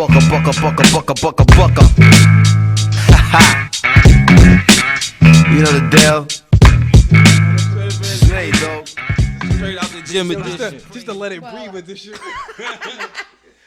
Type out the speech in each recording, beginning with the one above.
bucka. You know the deal. Hey, dog. Straight out the gym edition. Just to let it breathe with this shit.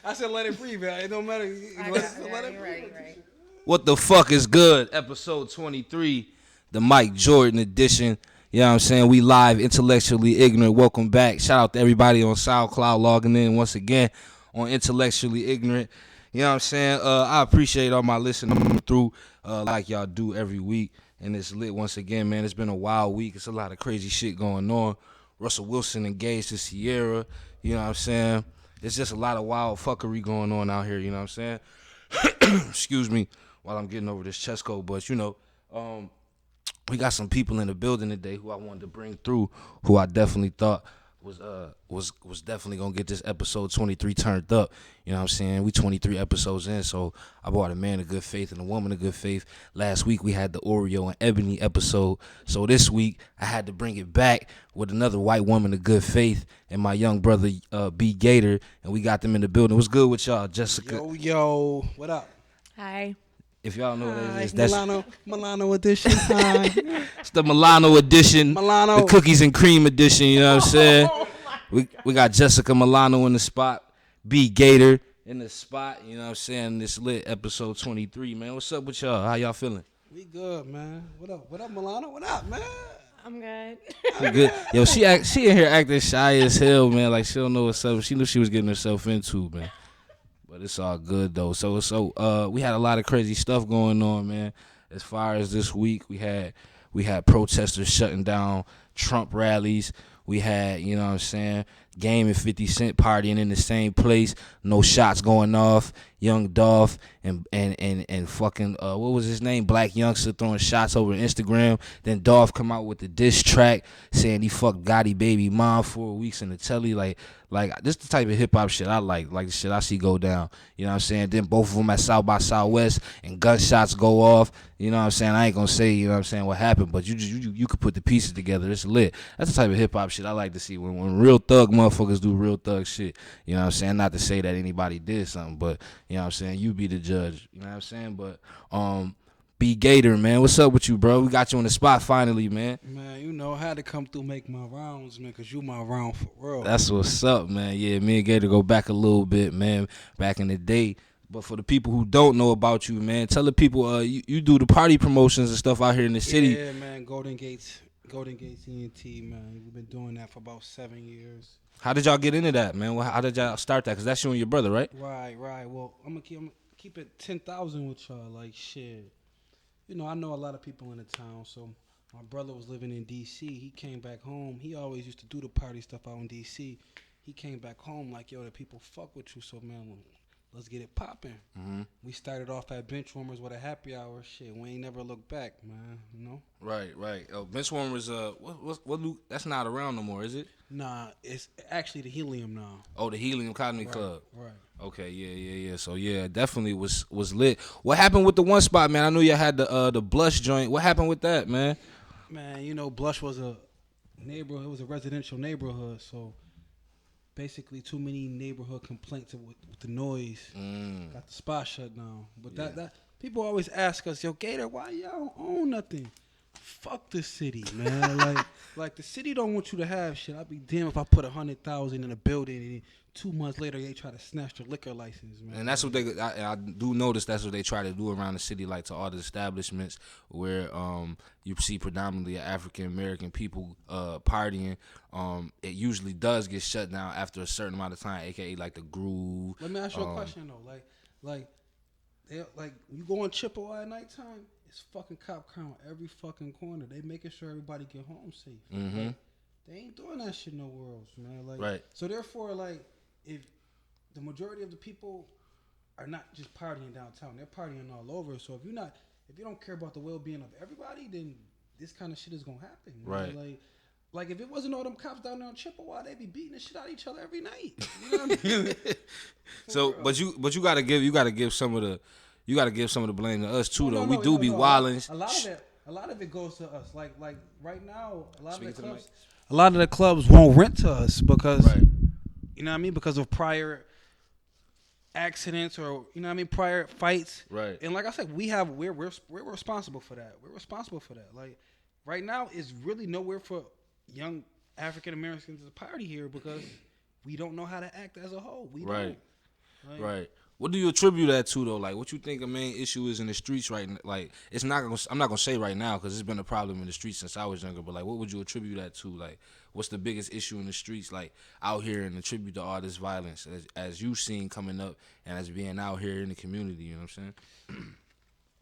I said let it breathe. It don't matter. Let it breathe. Right. What the fuck is good? Episode 23, the Mike Jordan edition. You know what I'm saying? We live, intellectually ignorant. Welcome back. Shout out to everybody on SoundCloud logging in once again on Intellectually Ignorant. You know what I'm saying? I appreciate all my listeners through like y'all do every week. And it's lit once again, man. It's been a wild week. It's a lot of crazy shit going on. Russell Wilson engaged to Sierra. You know what I'm saying? It's just a lot of wild fuckery going on out here. You know what I'm saying? Excuse me while I'm getting over this chest cold. But, you know, we got some people in the building today who I wanted to bring through, who I definitely thought was definitely gonna get this episode 23 turned up. You know what I'm saying? We 23 episodes in, so I brought a man of good faith and a woman of good faith. Last week we had the Oreo and Ebony episode, so this week I had to bring it back with another white woman of good faith and my young brother B.Gaiter, and we got them in the building. What's good with y'all, Jessica? Yo, what up? Hi. If y'all know what that is, that's Milano edition. Hi. It's the Milano edition, the cookies and cream edition. You know what I'm saying? We got Jessica Milano in the spot, B.Gaiter in the spot. You know what I'm saying? This lit episode 23, man. What's up with y'all? How y'all feeling? We good, man. What up, Milano? What up, man? I'm good. We good. Yo, she in here acting shy as hell, man. Like she don't know what's up. She knew she was getting herself into, man. But it's all good though. So we had a lot of crazy stuff going on, man. As far as this week, we had protesters shutting down Trump rallies. We had, you know what I'm saying, Game and 50 Cent partying in the same place. No shots going off. Young Dolph and fucking what was his name? Black Youngster throwing shots over Instagram. Then Dolph come out with the diss track saying he fucked Gotti baby mom 4 weeks in the telly. Like this the type of hip hop shit I like the shit I see go down. You know what I'm saying? Then both of them at South by Southwest and gunshots go off. You know what I'm saying? I ain't gonna say, you know what I'm saying, what happened, but you could put the pieces together. It's lit. That's the type of hip hop shit I like to see when real thug motherfuckers do real thug shit. You know what I'm saying? Not to say that anybody did something, but you know what I'm saying? You be the judge. You know what I'm saying? But B.Gaiter, man, what's up with you, bro? We got you on the spot finally, man. Man, you know, I had to come through make my rounds, man, because you my round for real. That's what's up, man. Yeah, me and Gator go back a little bit, man, back in the day. But for the people who don't know about you, man, tell the people you do the party promotions and stuff out here in the city. Yeah, man, Golden Gates ENT, man. We've been doing that for about 7 years. How did y'all get into that, man? How did y'all start that? Because that's you and your brother, right? Right. Well, I'm gonna keep it 10,000 with y'all. Like, shit. You know, I know a lot of people in the town, so my brother was living in D.C. He came back home. He always used to do the party stuff out in D.C. He came back home like, yo, the people fuck with you, so, man, let's get it popping. Mm-hmm. We started off at Benchwarmers with a happy hour. Shit, we ain't never looked back, man, you know? Right. Benchwarmers, what that's not around no more, is it? Nah, it's actually the Helium now. Oh, the Helium Comedy Club. Right. Okay, yeah. So yeah, definitely was lit. What happened with the one spot, man? I knew y'all had the Blush joint. What happened with that, man? Man, you know, Blush was a neighborhood. It was a residential neighborhood, so basically too many neighborhood complaints with the noise. Got the spot shut down. But that people always ask us, yo, Gator, why y'all don't own nothing? Fuck the city, man. like the city don't want you to have shit. I'd be damned if I put 100,000 in a building and 2 months later they try to snatch the liquor license, man. And that's what I do notice. That's what they try to do around the city, like to all the establishments where you see predominantly African American people partying. It usually does get shut down after a certain amount of time, aka like the Groove. Let me ask you a question though. Like you go on Chippewa at nighttime. It's fucking cop count every fucking corner. They making sure everybody get home safe. Mm-hmm. Like, they ain't doing that shit nowhere else, man. Like, right. So therefore, like, if the majority of the people are not just partying downtown, they're partying all over. So if you don't care about the well-being of everybody, then this kind of shit is gonna happen. Right. Know? Like if it wasn't all them cops down there on Chippewa, they'd be beating the shit out of each other every night. You know what I mean? So, but you gotta give some of the blame to us too, though. We do be wilding. A lot of it goes to us. Like right now, a lot of the clubs won't rent to us because you know what I mean, because of prior accidents or prior fights. Right. And like I said, we're responsible for that. We're responsible for that. Like right now, it's really nowhere for young African Americans to party here because we don't know how to act as a whole. We Right. don't. Like, Right. What do you attribute that to though? Like, what you think a main issue is in the streets right now? Like, it's not. I'm not gonna say right now because it's been a problem in the streets since I was younger. But like, what would you attribute that to? Like, what's the biggest issue in the streets? Like out here and attribute to all this violence as you seen coming up and as being out here in the community. You know what I'm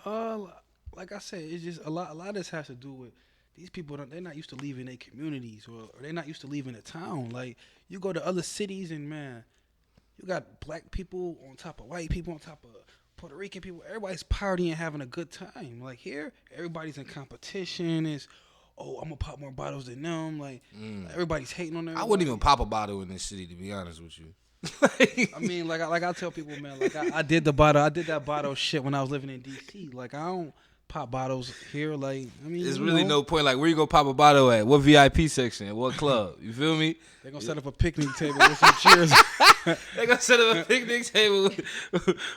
saying? Like I said, it's just a lot. A lot of this has to do with these people. They're not used to leaving their communities, or they're not used to leaving the town. Like you go to other cities and man, you got black people on top of white people on top of Puerto Rican people. Everybody's partying, having a good time. Like here, everybody's in competition. I'm gonna pop more bottles than them. Like everybody's hating on them. I wouldn't even pop a bottle in this city, to be honest with you. I mean, like I tell people, man, like I did that bottle shit when I was living in DC. Like I don't pop bottles here. Like I mean, there's really no point. Like where you gonna pop a bottle at? What VIP section? What club? You feel me? They gonna set up a picnic table with some chairs. They gonna set up a picnic table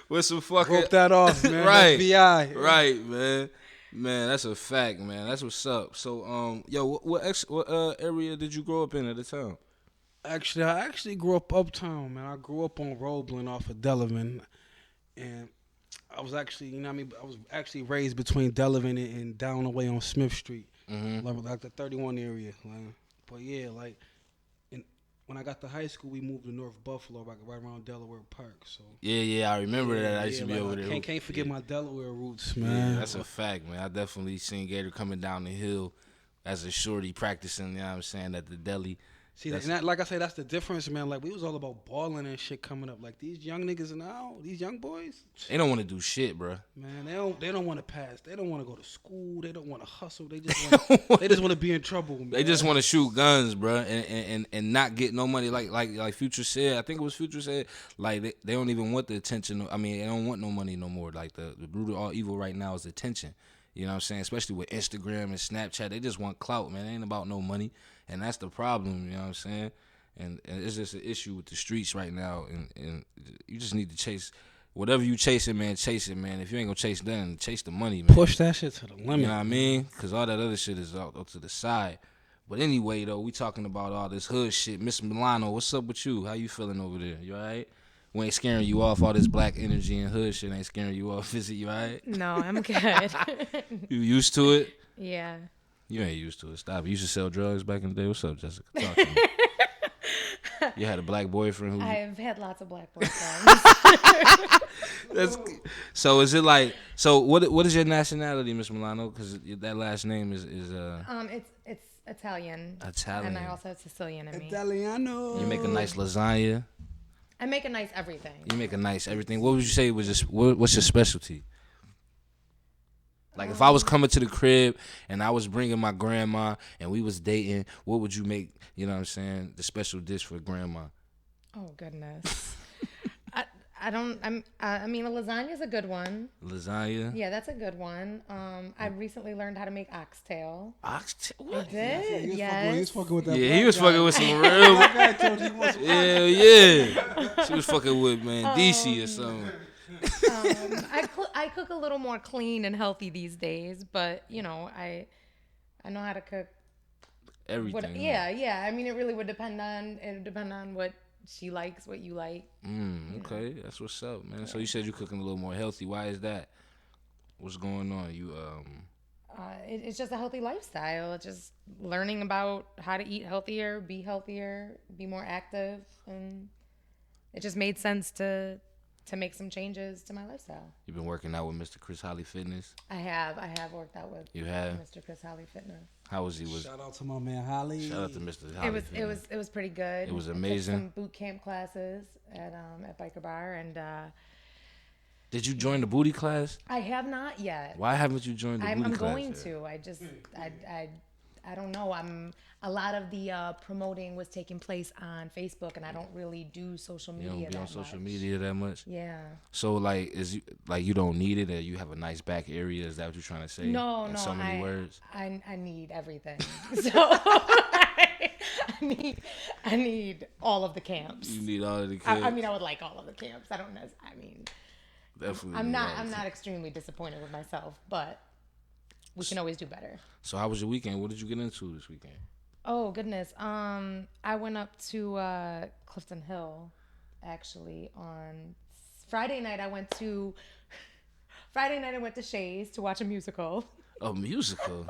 with some fucking rope that off, man. Right, That's VI. Right, man. Man, that's a fact, man. That's what's up. So, yo, what area did you grow up in at the time? Actually, I grew up uptown, man. I grew up on Roebling off of Delavan, and I was actually, I was actually raised between Delavan and down the way on Smith Street, like the 31 area. Like, but yeah, like, when I got to high school, we moved to North Buffalo, like right around Delaware Park. So yeah, I remember that. I used to be like, over there. Can't forget my Delaware roots, man. Yeah, that's a fact, man. I definitely seen Gator coming down the hill as a shorty practicing. You know what I'm saying, at the deli. See, like I say, that's the difference, man. Like, we was all about balling and shit coming up. Like, these young niggas now, these young boys, they don't want to do shit, bro. Man, they don't want to pass. They don't want to go to school. They don't want to hustle. They just want to be in trouble, man. They just want to shoot guns, bro, and not get no money. Like Future said, I think it was Future said, like they don't even want the attention. I mean, they don't want no money no more. Like the root of all evil right now is attention. You know what I'm saying? Especially with Instagram and Snapchat, they just want clout, man. It ain't about no money, and that's the problem. You know what I'm saying? And it's just an issue with the streets right now, and you just need to chase whatever you chasing, man. Chase it, man. If you ain't gonna chase nothing, chase the money, man. Push that shit to the limit. You know what I mean? Because all that other shit is out to the side. But anyway, though, we talking about all this hood shit. Miss Milano, what's up with you? How you feeling over there? You all right? We ain't scaring you off. All this black energy and hood shit ain't scaring you off. Is it? You all right? No, I'm good. You used to it? Yeah. You ain't used to it. Stop. You used to sell drugs back in the day. What's up, Jessica? Talk to me. You had a black boyfriend who... I've had lots of black boyfriends. So is it like... So what is your nationality, Miss Milano? Because that last name is It's Italian. Italian. And I also have Sicilian in me. Italiano. You make a nice lasagna. I make a nice everything. You make a nice everything. What would you say was what's your specialty? Like if I was coming to the crib and I was bringing my grandma and we was dating, what would you make? You know what I'm saying? The special dish for grandma. Oh goodness. I mean, a lasagna is a good one. Lasagna. Yeah, that's a good one. I recently learned how to make oxtail. Oxtail. I What? did. He was fucking with that. Yeah, he was fucking with some real. Yeah. She was fucking with DC or something. I cook a little more clean and healthy these days, but I know how to cook Everything. Yeah. I mean, it really would depend on what she likes, what you like. Okay, that's what's up, man. So you said you're cooking a little more healthy. Why is that? What's going on? You It's just a healthy lifestyle. It's just learning about how to eat healthier, be more active, and it just made sense to make some changes to my lifestyle. You've been working out with Mr. Chris Holly Fitness? I have worked out with You have? Mr. Chris Holly Fitness. How was he? Shout out to my man Holly. Shout out to Mr. Holly. It was pretty good. It was I took amazing. some boot camp classes at Biker Bar, and Did you join the booty class? I have not yet. Why haven't you joined the booty I'm class? going to. I don't know. A lot of the promoting was taking place on Facebook, and I don't really do social media. You don't be on social media that much. Yeah. So you don't need it, or you have a nice back area? Is that what you're trying to say? No. In so many words. I need everything. So I I need all of the camps. You need all of the camps. I mean, I would like all of the camps. I don't know. I mean, Definitely. I'm not extremely disappointed with myself, but we can always do better. So how was your weekend? What did you get into this weekend? Oh goodness. I went up to Clifton Hill actually on Friday night. I went to Shays to watch a musical. A musical?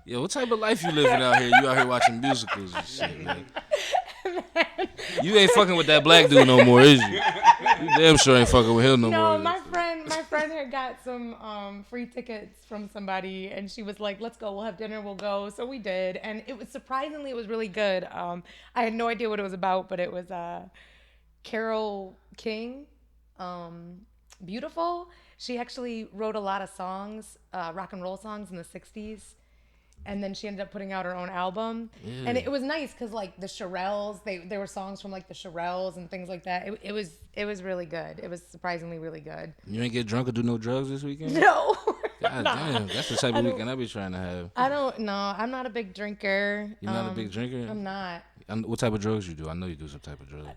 Yo, what type of life you living out here? You out here watching musicals and shit, man. You ain't fucking with that black dude no more, is you? You damn sure ain't fucking with him no more. No, my friend had got some free tickets from somebody, and she was like, "Let's go. We'll have dinner. We'll go." So we did, and it was really good. I had no idea what it was about, but it was Carole King, Beautiful. She actually wrote a lot of songs, rock and roll songs in the 60s. And then she ended up putting out her own album. Yeah. And it was nice because like the Shirelles, there were songs from like the Shirelles and things like that. It was really good. It was surprisingly really good. You ain't get drunk or do no drugs this weekend? No. God damn, that's the type of weekend I be trying to have. I don't know. I'm not a big drinker. You're not a big drinker? I'm not. What type of drugs you do? I know you do some type of drugs.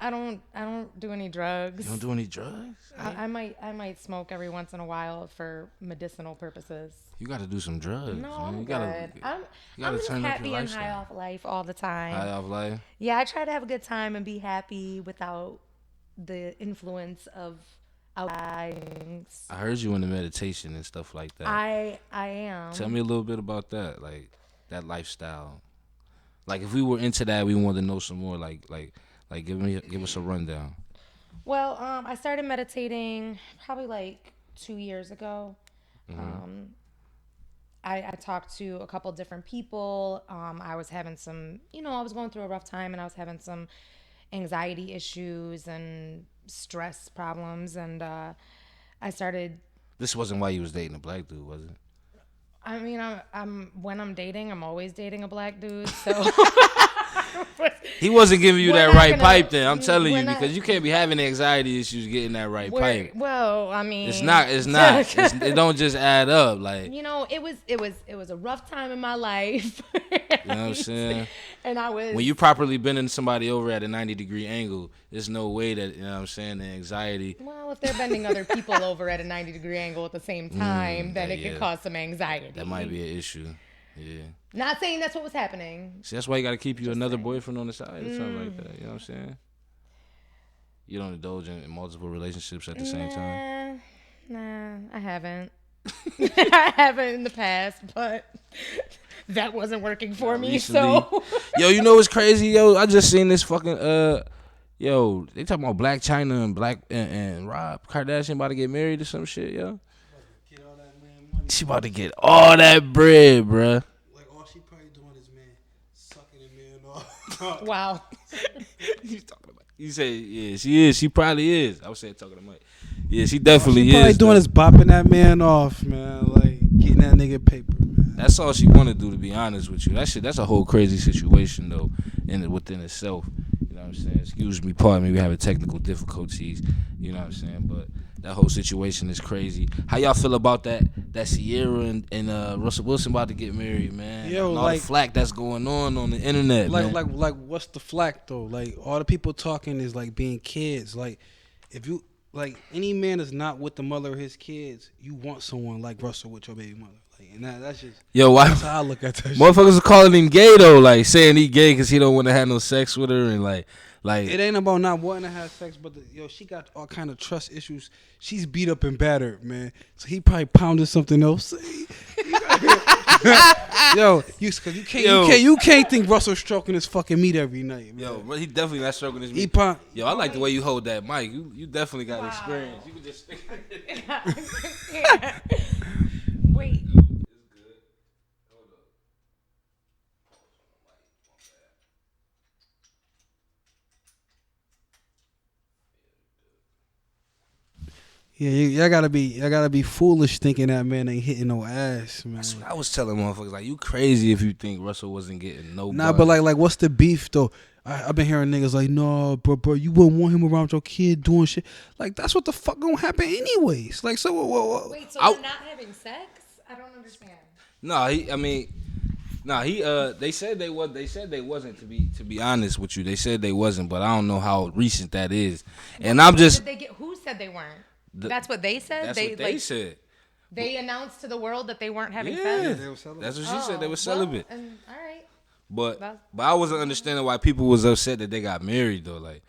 I don't do any drugs. You don't do any drugs? I might smoke every once in a while for medicinal purposes. You got to do some drugs. No, man. I'm good. I'm just happy and high off life all the time. High off life? Yeah, I try to have a good time and be happy without the influence of outside things. I heard you into meditation and stuff like that. I am. Tell me a little bit about that, like that lifestyle. Like if we were into that, we wanted to know some more. Like give us a rundown. Well, I started meditating probably like 2 years ago. Mm-hmm. I talked to a couple different people. I was having some, I was going through a rough time, and I was having some anxiety issues and stress problems, and I started. This wasn't why you was dating a black dude, was it? I mean, when I'm dating, I'm always dating a black dude. So he wasn't giving you that right pipe. Then I'm telling you, because you can't be having anxiety issues getting that right pipe. Well, I mean, it's not. It don't just add up. Like it was a rough time in my life. You know what I'm saying? And I was when you properly bending somebody over at a 90-degree angle, there's no way that the anxiety. Well, if they're bending other people over at a 90-degree angle at the same time, then it could cause some anxiety. That might be an issue. Yeah. Not saying that's what was happening. See, that's why you got to keep you another boyfriend on the side or something like that. You know what I'm saying? You don't indulge in multiple relationships at the same time? Nah, I haven't. I haven't in the past, but that wasn't working for me. Recently. So, yo, you know what's crazy? Yo, I just seen this fucking yo, they talking about Black China and Rob Kardashian about to get married or some shit, yo. She about to get all that bread, bruh. Like all she probably doing is sucking a man off. Wow. You say yeah, she is. She probably is. I was saying talking to Mike. Yeah, she definitely is. Probably doing is bopping that man off, man. Like getting that nigga paper, man. That's all she want to do, to be honest with you. That's a whole crazy situation though, within itself. You know what I'm saying? Excuse me, pardon me. We having technical difficulties. You know what I'm saying? But that whole situation is crazy. How y'all feel about that Sierra and Russell Wilson about to get married, man? Yo, and all the flack that's going on the internet, man. Like what's the flack though? Like all the people talking is like being kids. Like if you like any man is not with the mother of his kids, you want someone like Russell with your baby mother. Like, and that's just that's how I look at that. Motherfuckers are calling him gay though, like saying he gay because he don't want to have no sex with her and like it ain't about not wanting to have sex, but she got all kind of trust issues. She's beat up and battered, man. So he probably pounded something else. Yo, because you can't think Russell stroking his fucking meat every night, man. Yo, but he definitely not stroking his meat. Yo, I like the way you hold that mic. You definitely got experience. You can just stick it. Wait. Yeah, y'all gotta be foolish thinking that man ain't hitting no ass, man. That's what I was telling motherfuckers. Like, you crazy if you think Russell wasn't getting no. Nah, but like what's the beef though? I've been hearing niggas like, no, bro, you wouldn't want him around your kid doing shit. Like that's what the fuck gonna happen anyways. Like so. Wait, so they're not having sex? I don't understand. No, Nah, they said they was. They said they wasn't. To be honest with you, they said they wasn't. But I don't know how recent that is. And I'm just. Did they get? Who said they weren't? That's what they said. That's what they said. They announced to the world that they weren't having Yeah, sex. that's what she said. They were celibate. All right. But I wasn't understanding why people was upset that they got married though. Like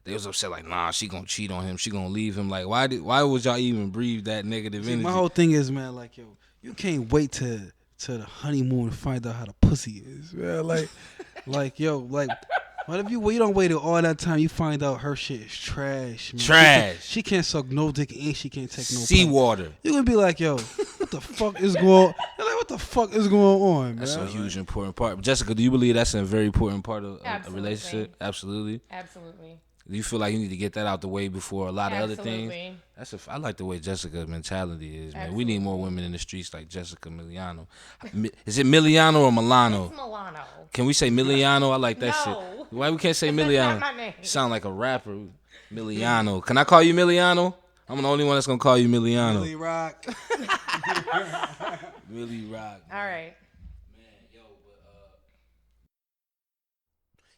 they was upset like, nah, she gonna cheat on him. She gonna leave him. Like why would y'all even breathe that negative energy? My whole thing is, man, like, yo, you can't wait to the honeymoon to find out how the pussy is, man. Like, yo, like, what if you don't wait all that time? You find out her shit is trash, man. Trash. She can't suck no dick and she can't take no seawater. You gonna be like, yo, what the fuck is going? You're like, what the fuck is going on, man? That's a huge important part. Jessica, do you believe that's a very important part of a relationship? Absolutely. Do you feel like you need to get that out the way before a lot of other things? I like the way Jessica's mentality is, man. We need more women in the streets like Jessica Miliano. Is it Miliano or Milano? It's Milano. Can we say Miliano? I like that shit. Why we can't say Miliano? That's not my name. Sound like a rapper. Miliano. Can I call you Miliano? I'm the only one that's gonna call you Miliano. Millie Rock. Millie Rock. All right.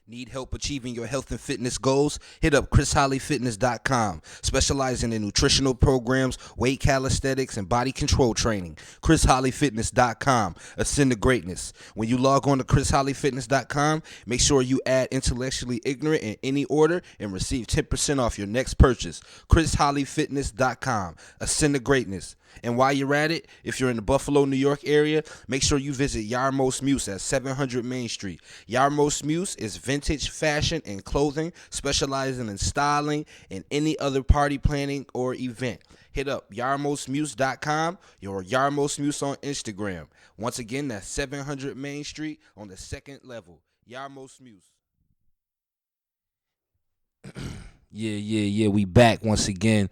Need help achieving your health and fitness goals? Hit up ChrisHollyFitness.com, specializing in nutritional programs, weight calisthenics, and body control training. ChrisHollyFitness.com, ascend to greatness. When you log on to ChrisHollyFitness.com, make sure you add intellectually ignorant in any order and receive 10% off your next purchase. ChrisHollyFitness.com, ascend to greatness. And while you're at it, if you're in the Buffalo, New York area, make sure you visit Yarmos Muse at 700 Main Street. Yarmos Muse is vintage fashion and clothing, specializing in styling and any other party planning or event. Hit up YarmosMuse.com or Yarmos Muse on Instagram. Once again, that's 700 Main Street on the second level. Yarmos Muse. Yeah. We back once again.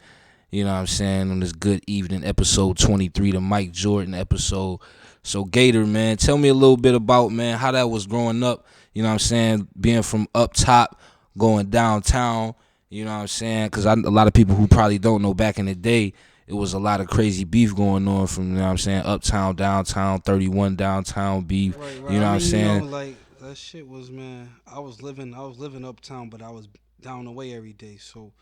You know what I'm saying, on this good evening, episode 23, the Mike Jordan episode. So, Gator, man, tell me a little bit about, man, how that was growing up, you know what I'm saying, being from up top, going downtown, you know what I'm saying, because a lot of people who probably don't know, back in the day, it was a lot of crazy beef going on from, you know what I'm saying, uptown, downtown, 31 downtown beef, Right. You know what I'm saying. You know, like, that shit was, man, I was living uptown, but I was down the way every day, so...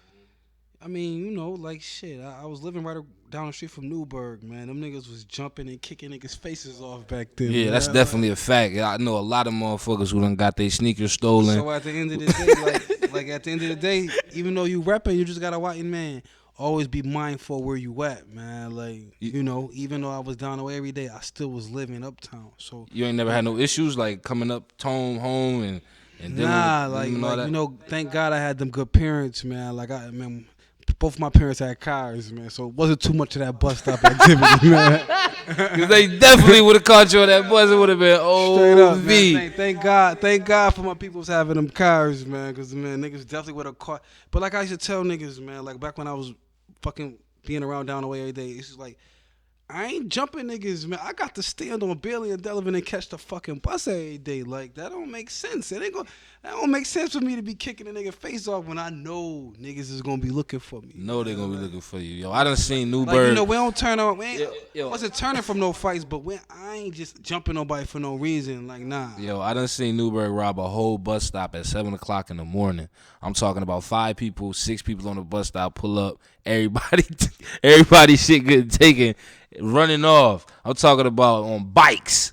I mean, you know, like shit. I was living right down the street from Newburgh, man. Them niggas was jumping and kicking niggas' faces off back then. Yeah, man. that's definitely a fact. I know a lot of motherfuckers who done got their sneakers stolen. So at the end of the day, like at the end of the day, even though you repping, you just gotta watch, man. Always be mindful of where you at, man. Like, you know, even though I was down the way every day, I still was living uptown. So you ain't never had no issues like coming up home and nah, dealing with you know, thank God I had them good parents, man. Like both my parents had cars, man, so it wasn't too much of that bus stop activity, man. Because they definitely would have caught you on that bus. It would have been Straight up, OV. man. Thank God for my people's having them cars, man, because, man, niggas definitely would have caught. But like I used to tell niggas, man, like back when I was fucking being around down the way every day, it's just like, I ain't jumping niggas, man. I got to stand on Bailey and Delavan and catch the fucking bus every day. Like, that don't make sense. That don't make sense for me to be kicking a nigga face off when I know niggas is gonna be looking for me. No, they gonna be looking for you. Yo, I done seen Newburgh. Like, you know, we don't turn on. Yo. Wasn't turning from no fights, but I ain't just jumping nobody for no reason. Like, nah. Yo, I done seen Newburgh rob a whole bus stop at 7 o'clock in the morning. I'm talking about 5 people, 6 people on the bus stop, pull up, everybody shit getting taken, running off. I'm talking about on bikes,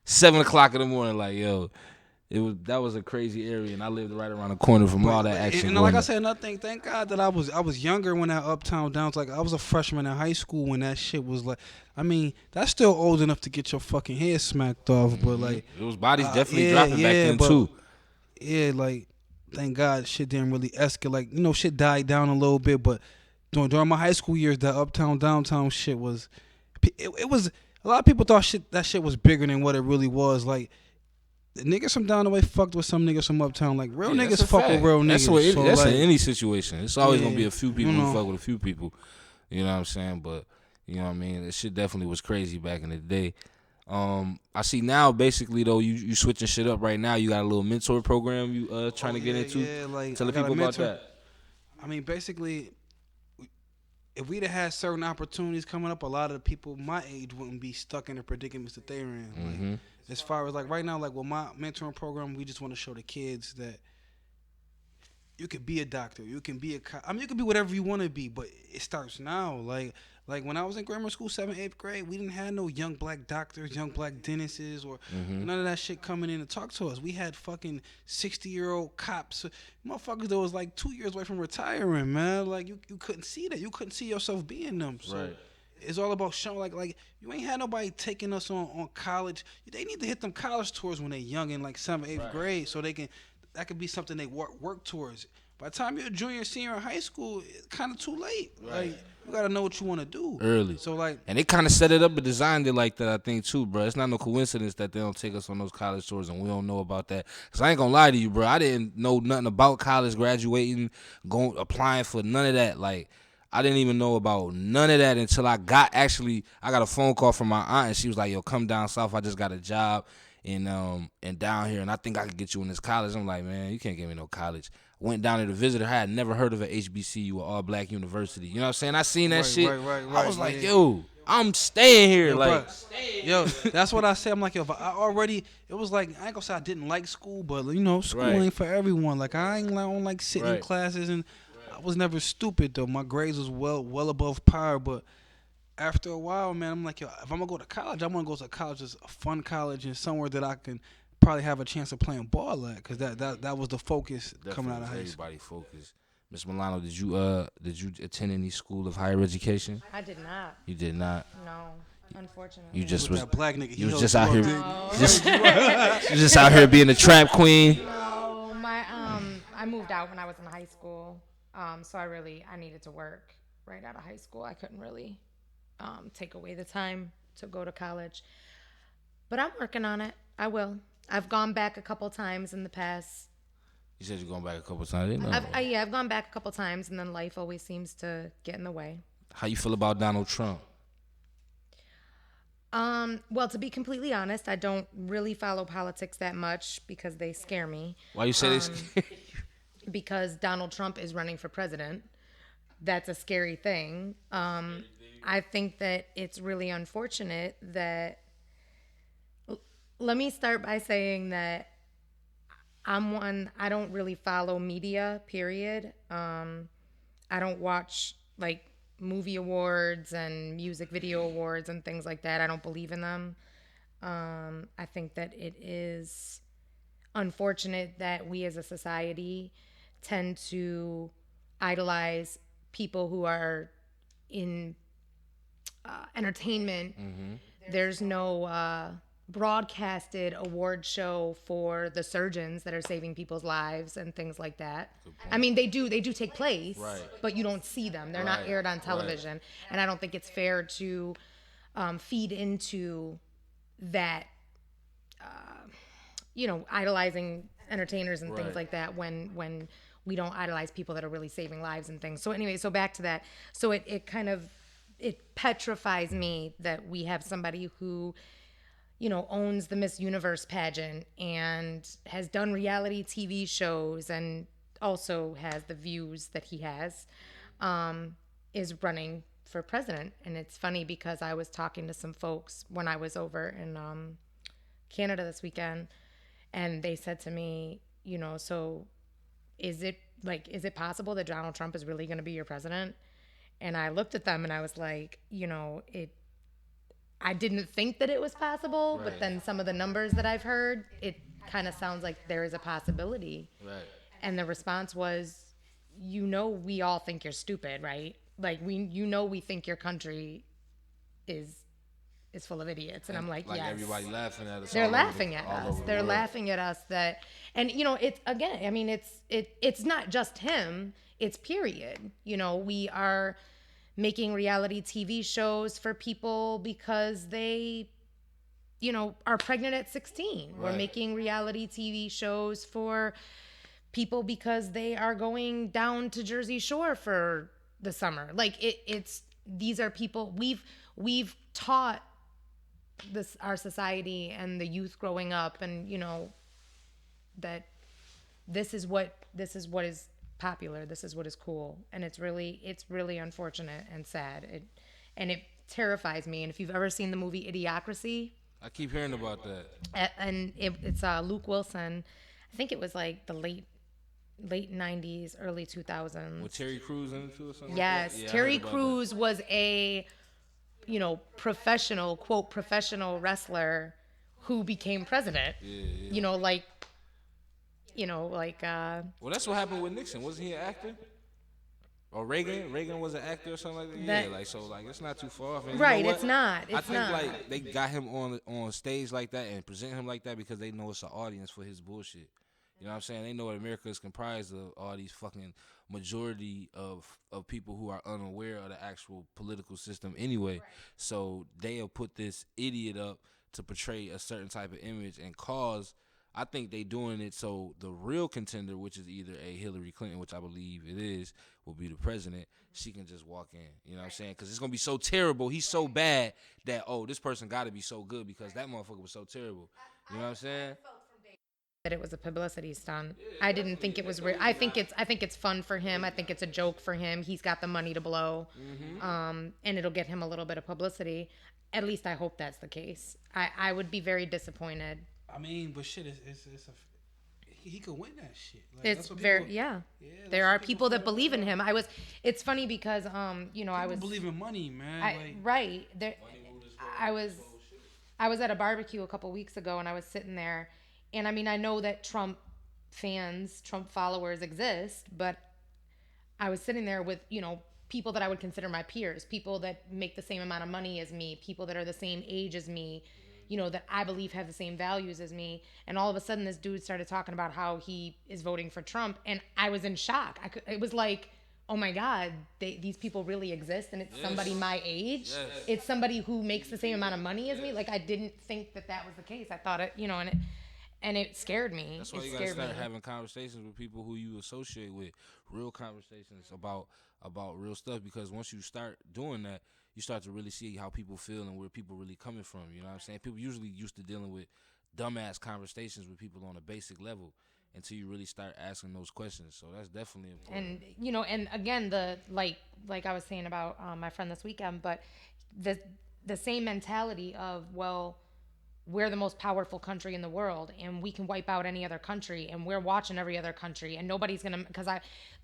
7 o'clock in the morning. Like, yo, that was a crazy area, and I lived right around the corner from all that action. And like I said, thank God that I was younger when that uptown downs. Like, I was a freshman in high school when that shit was like. I mean, that's still old enough to get your fucking head smacked off, but like it was bodies definitely dropping back then too. Yeah, like, thank God shit didn't really escalate. Like, you know, shit died down a little bit, but during my high school years, that uptown downtown shit was. It was a lot of people thought that shit was bigger than what it really was. Like, the niggas from down the way fucked with some niggas from uptown. Like, real niggas fuck with real niggas. That's like, in any situation. It's always gonna be a few people who fuck with a few people. You know what I'm saying? But you know what I mean. That shit definitely was crazy back in the day. I see now, basically though, you switching shit up right now. You got a little mentor program you trying to get into. Yeah, like, tell the people about that. I mean, basically, if we'd have had certain opportunities coming up, a lot of the people my age wouldn't be stuck in the predicaments that they were in. Like, as far as like right now, like with my mentoring program, we just want to show the kids that you could be a doctor, you can be I mean, you can be whatever you want to be, but it starts now. Like when I was in grammar school, 7th, 8th grade, we didn't have no young black doctors, young black dentists, or none of that shit coming in to talk to us. We had fucking 60-year-old cops, motherfuckers that was like 2 years away from retiring, man. Like you couldn't see that. You couldn't see yourself being them. So Right. it's all about showing like you ain't had nobody taking us on college. They need to hit them college tours when they young in like 7th, 8th grade, so they can that could be something they work towards. By the time you're a junior, senior in high school, it's kind of too late. Like you gotta know what you want to do Early. So like, And they kind of set it up and designed it like that, I think, too, bro. It's not no coincidence that they don't take us on those college tours and we don't know about that. Because I ain't going to lie to you, bro. I didn't know nothing about college, graduating, applying for none of that. Like, I didn't even know about none of that until I got a phone call from my aunt, and she was like, yo, come down south. I just got a job in down here, and I think I could get you in this college. I'm like, man, you can't get me no college. Went down there to visit her. I had never heard of an HBCU, an all-black university. You know what I'm saying? I seen that shit. right, I was like, yeah. yo, I'm staying here. Yo, like, yo, that's what I say. I'm like, yo, but it was like, I ain't gonna say I didn't like school, but school Right. ain't for everyone. Like I don't like sitting in Right. classes, and I was never stupid though. My grades was well above par, but after a while, man, I'm like, yo, if I'm gonna go to college, I want to go to college that's a fun college and somewhere that I can probably have a chance of playing ball at, because that was the focus coming out of high school. everybody focus. Miss Milano, did you attend any school of higher education? I did not. You did not. No, unfortunately. You just With was that black nigga, you was just out here, No. you just out here being a trap queen. No, I moved out when I was in high school. So I needed to work right out of high school. I couldn't really take away the time to go to college. But I'm working on it. I will. I've gone back a couple times in the past. You said you're going back a couple times. I didn't know. I've gone back a couple times, and then life always seems to get in the way. How you feel about Donald Trump? Well, to be completely honest, I don't really follow politics that much because they scare me. Why you say this? Because Donald Trump is running for president. That's a scary thing. I think that it's really unfortunate that. Let me start by saying that I don't really follow media, period. I don't watch like movie awards and music video awards and things like that. I don't believe in them. I think that it is unfortunate that we as a society tend to idolize people who are in entertainment. There's no broadcasted award show for the surgeons that are saving people's lives and things like that. I mean, they do take place, but you don't see them. They're not aired on television. And I don't think it's fair to feed into that, idolizing entertainers and things like that when we don't idolize people that are really saving lives and things. So anyway, so back to that. So it kind of, it petrifies me that we have somebody who owns the Miss Universe pageant and has done reality TV shows and also has the views that he has, is running for president. And it's funny because I was talking to some folks when I was over in Canada this weekend, and they said to me, so is it possible that Donald Trump is really going to be your president? And I looked at them and I was like, I didn't think that it was possible, but then some of the numbers that I've heard, it kind of sounds like there is a possibility. Right. And the response was, we all think you're stupid, right? Like we think your country is full of idiots. And I'm like, yes. Everybody laughing at us. They're laughing at us. They're laughing at us that, and it's again, I mean, it's not just him, it's period. We are making reality TV shows for people because they, are pregnant at 16. We're making reality TV shows for people because they are going down to Jersey Shore for the summer. Like these are people we've taught our society and the youth growing up, and that this is what is popular, this is what is cool, and it's really unfortunate and sad. It terrifies me. And if you've ever seen the movie Idiocracy, I keep hearing about that. And it's Luke Wilson. I think it was like the late 90s, early 2000s. With Terry Crews in it too or something Yes, like that? Yeah, Terry Crews was a, professional, quote, professional wrestler who became president. Yeah. You know, like, like. Well, that's what happened with Nixon. Wasn't he an actor? Or Reagan? Reagan was an actor or something like that? That- Yeah, like, so, like, it's not too far off. And Right, you know what? it's not. I It's think, not. like, they got him on stage like that and present him like that because they know it's an audience for his bullshit. You know what I'm saying? They know that America is comprised of all these fucking majority of people who are unaware of the actual political system anyway. Right. So they'll put this idiot up to portray a certain type of image and cause. I think they doing it so the real contender, which is either a Hillary Clinton, which I believe it is, will be the president. She can just walk in. You know what I'm saying? Because it's going to be so terrible. He's so bad that, this person got to be so good because that motherfucker was so terrible. You know what I'm saying? That it was a publicity stunt. I didn't think it was real. I think it's fun for him. I think it's a joke for him. He's got the money to blow, and it'll get him a little bit of publicity. At least I hope that's the case. I would be very disappointed. I mean, but shit, he could win that shit. Like, It's very There are people that believe in him. It's funny because I was believe in money, man. Right there. I was at a barbecue a couple weeks ago, and I was sitting there. And I mean, I know that Trump followers exist, but I was sitting there with, people that I would consider my peers, people that make the same amount of money as me, people that are the same age as me, that I believe have the same values as me. And all of a sudden, this dude started talking about how he is voting for Trump. And I was in shock. It was like, oh my God, these people really exist. And it's somebody my age. Yes. It's somebody who makes the same amount of money as me. Like, I didn't think that was the case. I thought it, and it scared me. That's why you gotta start having conversations with people who you associate with, real conversations about real stuff. Because once you start doing that, you start to really see how people feel and where people really coming from. You know what I'm saying? People usually used to dealing with dumbass conversations with people on a basic level until you really start asking those questions. So that's definitely important. And and again, the like I was saying about my friend this weekend, but the same mentality of, well, we're the most powerful country in the world and we can wipe out any other country and we're watching every other country and nobody's gonna, because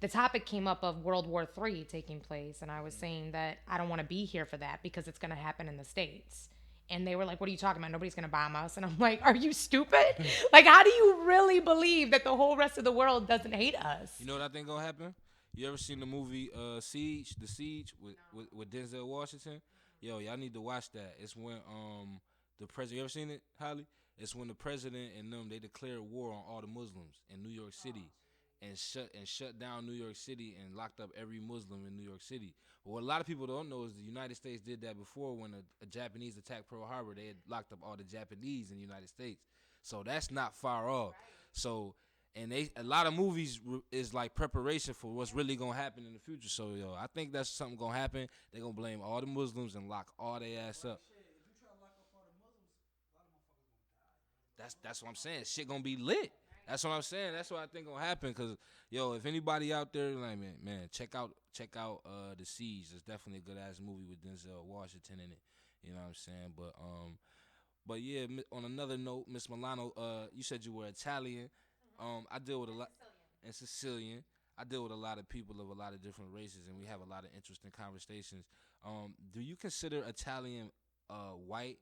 the topic came up of World War III taking place, and I was saying that I don't want to be here for that because it's gonna happen in the States. And they were like, what are you talking about? Nobody's gonna bomb us. And I'm like, are you stupid? Like, how do you really believe that the whole rest of the world doesn't hate us? You know what I think gonna happen? You ever seen the movie Siege, The Siege with Denzel Washington? Yo, y'all need to watch that. It's when the president, you ever seen it, Holly? It's when the president and them, they declared war on all the Muslims in New York City and shut down New York City and locked up every Muslim in New York City. But what a lot of people don't know is the United States did that before. When a Japanese attacked Pearl Harbor, they had locked up all the Japanese in the United States. So that's not far off. So, and a lot of movies is like preparation for what's really gonna happen in the future. So, I think that's something gonna happen. They're gonna blame all the Muslims and lock all their ass up. That's what I'm saying. Shit gonna be lit. That's what I'm saying. That's what I think gonna happen. Cause if anybody out there, like, man, check out The Siege. It's definitely a good ass movie with Denzel Washington in it. You know what I'm saying? But yeah. On another note, Miss Milano, you said you were Italian. I deal with a lot, and Sicilian. I deal with a lot of people of a lot of different races, and we have a lot of interesting conversations. Do you consider Italian white?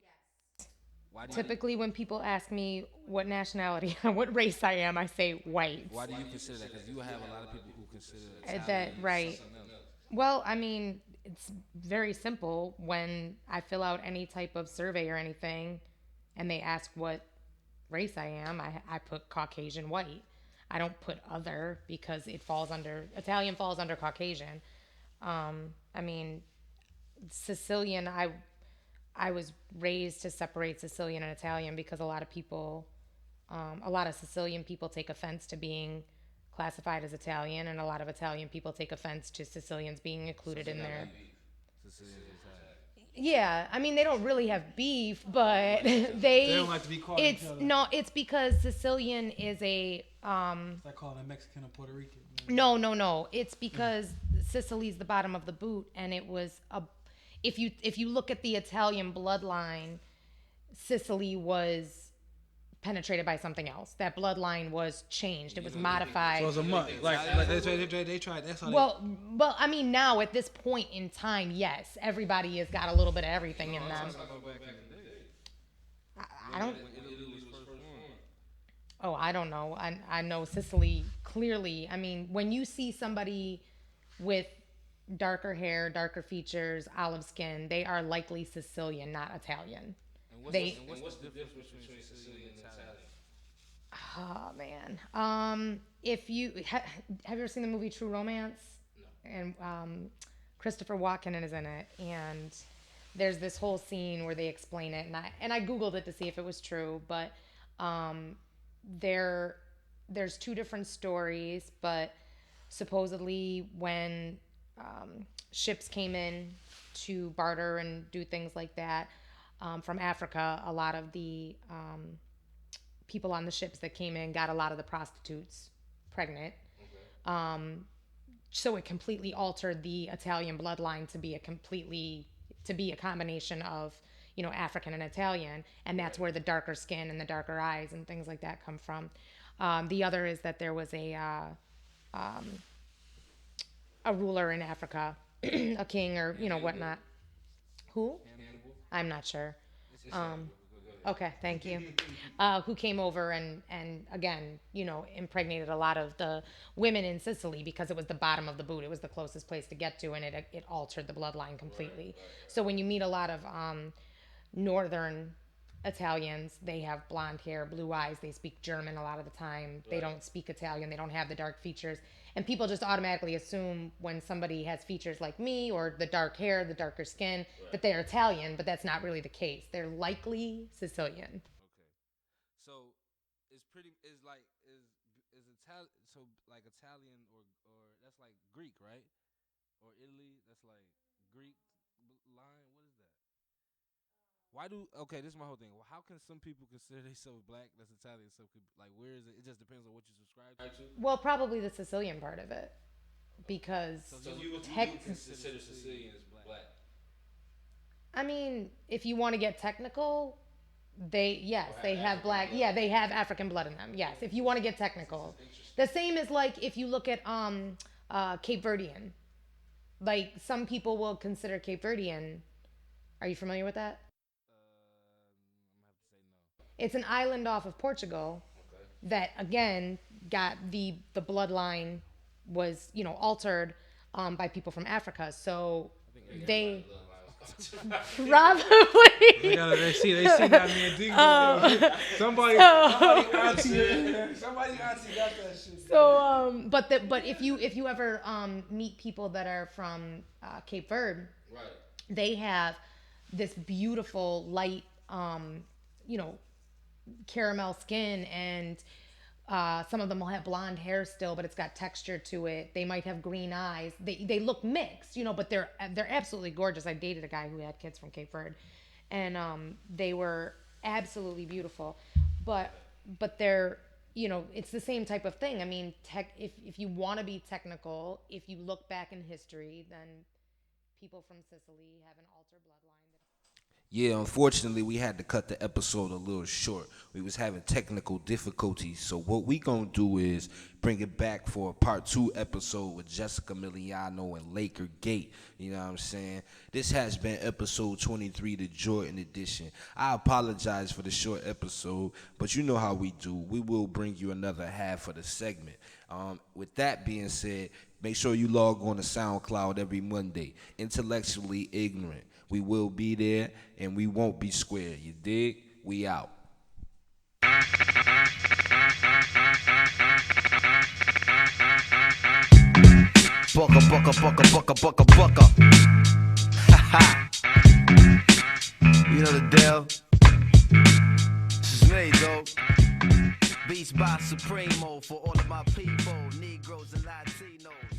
Typically, when people ask me what nationality, what race I am, I say white. Why do you consider that? Because you have a lot of people who consider that right. Well, I mean, it's very simple. When I fill out any type of survey or anything, and they ask what race I am, I put Caucasian white. I don't put other because Italian falls under Caucasian. I mean, Sicilian, I was raised to separate Sicilian and Italian because a lot of Sicilian people take offense to being classified as Italian, and a lot of Italian people take offense to Sicilians being included in there. Yeah, I mean, they don't really have beef, but they don't like to be called each other. No, it's because Sicilian is a It's like calling a Mexican or Puerto Rican. No. It's because Sicily's the bottom of the boot, and it was if you look at the Italian bloodline, Sicily was penetrated by something else. That bloodline was changed. It was modified. So it was a mutt. Like they tried. That's how Well, I mean, now at this point in time, yes, everybody has got a little bit of everything in them. I don't. Oh, I don't know. I know Sicily clearly. I mean, when you see somebody with darker hair, darker features, olive skin, they are likely Sicilian, not Italian. What's the difference between Sicilian and Italian? Oh man. If you have you ever seen the movie True Romance? No. And Christopher Walken is in it, and there's this whole scene where they explain it, and I googled it to see if it was true, but there's two different stories, but supposedly when ships came in to barter and do things like that from Africa, a lot of the people on the ships that came in got a lot of the prostitutes pregnant. Okay. So it completely altered the Italian bloodline to be a combination of, you know, African and Italian, and that's where the darker skin and the darker eyes and things like that come from. The other is that there was a ruler in Africa, a king or, you know, whatnot. Who? I'm not sure. Okay, thank you. Who came over and again, you know, impregnated a lot of the women in Sicily because it was the bottom of the boot. It was the closest place to get to, and it altered the bloodline completely. So when you meet a lot of northern Italians, they have blonde hair, blue eyes. They speak German a lot of the time. They don't speak Italian. They don't have the dark features. And people just automatically assume when somebody has features like me or the dark hair, the darker skin, that they're Italian, but that's not really the case. They're likely Sicilian. Okay. So is Italian, so like Italian or that's like Greek, right? Or Italy, that's like Greek line. What is that? This is my whole thing. Well, how can some people consider themselves black that's Italian? So like, where is it? It just depends on what you subscribe to. Well, probably the Sicilian part of it, because So you would consider Sicilians black? I mean, if you want to get technical, they have black. Yeah, they have African blood in them. Yes, if you want to get technical, the same as like if you look at Cape Verdean, like some people will consider Cape Verdean. Are you familiar with that? I'm gonna have to say no. It's an island off of Portugal that again got the bloodline was, you know, altered by people from Africa. So they probably they see that man Dingo. Somebody auntie got that shit. So but if you ever meet people that are from Cape Verde, Right. they have this beautiful light you know, caramel skin, and some of them will have blonde hair still, but it's got texture to it. They might have green eyes. They look mixed, you know, but they're absolutely gorgeous. I dated a guy who had kids from Cape Verde, and they were absolutely beautiful. But they're, you know, it's the same type of thing. I mean, if you want to be technical, if you look back in history, then people from Sicily have an altered bloodline. Yeah, unfortunately, we had to cut the episode a little short. We was having technical difficulties, so what we gonna do is bring it back for a part 2 episode with Jessica Miliano and Laker Gate. You know what I'm saying? This has been episode 23, the Jordan edition. I apologize for the short episode, but you know how we do. We will bring you another half of the segment. With that being said, make sure you log on to SoundCloud every Monday. Intellectually Ignorant. We will be there, and we won't be square. You dig? We out. Bucka. You know the deal. This is me, dog. Beats by Supremo for all of my people, Negroes and Latinos.